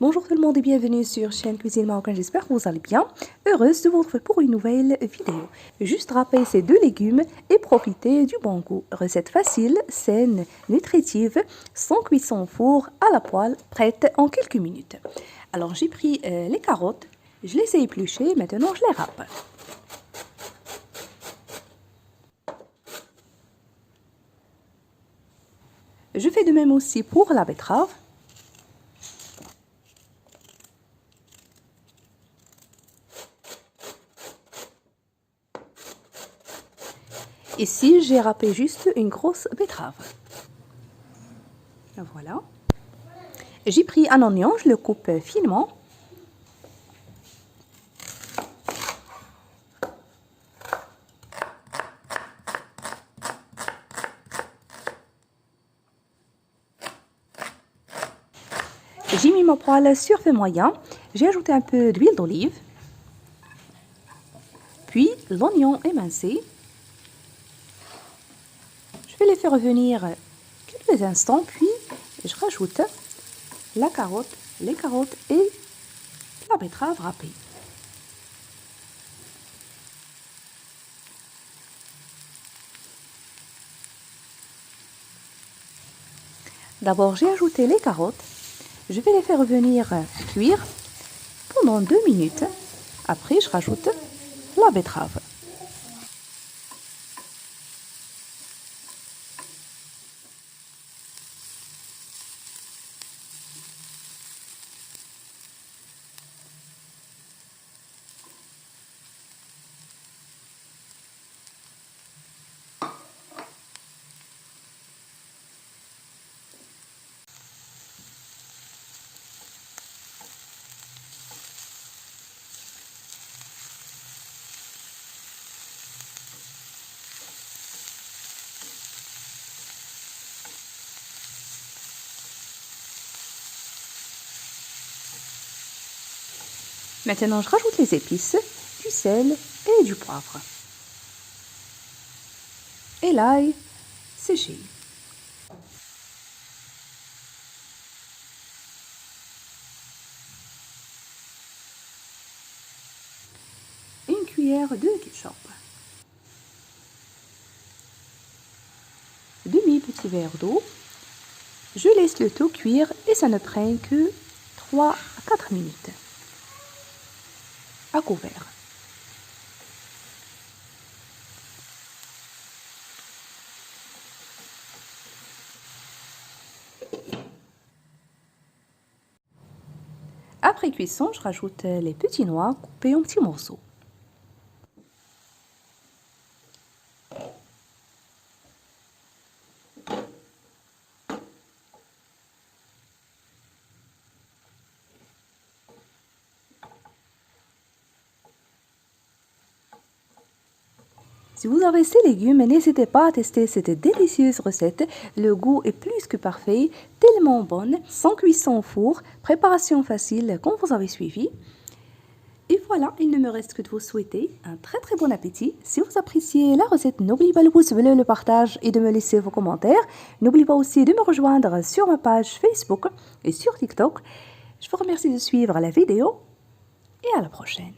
Bonjour tout le monde et bienvenue sur chaîne Cuisine Marocaine, j'espère que vous allez bien. Heureuse de vous retrouver pour une nouvelle vidéo. Juste râper ces deux légumes et profiter du bon goût. Recette facile, saine, nutritive, sans cuisson au four, à la poêle, prête en quelques minutes. Alors j'ai pris les carottes, je les ai épluchées, maintenant je les râpe. Je fais de même aussi pour la betterave. Ici, j'ai râpé juste une grosse betterave. Voilà. J'ai pris un oignon, je le coupe finement. J'ai mis ma poêle sur feu moyen. J'ai ajouté un peu d'huile d'olive. Puis l'oignon émincé. Je vais les faire revenir quelques instants, puis je rajoute la carotte, les carottes et la betterave râpée. D'abord, j'ai ajouté les carottes. Je vais les faire revenir cuire pendant 2 minutes. Après, je rajoute la betterave. Maintenant, je rajoute les épices, du sel et du poivre. Et l'ail séché. Une cuillère de ketchup. Demi-petit verre d'eau. Je laisse le tout cuire et ça ne prend que 3 à 4 minutes. À couvert. Après cuisson, je rajoute les petits noix coupés en petits morceaux. Si vous avez ces légumes, n'hésitez pas à tester cette délicieuse recette. Le goût est plus que parfait, tellement bonne, sans cuisson au four, préparation facile comme vous avez suivi. Et voilà, il ne me reste que de vous souhaiter un très bon appétit. Si vous appréciez la recette, n'oubliez pas le pouce bleu, le partage et de me laisser vos commentaires. N'oubliez pas aussi de me rejoindre sur ma page Facebook et sur TikTok. Je vous remercie de suivre la vidéo et à la prochaine.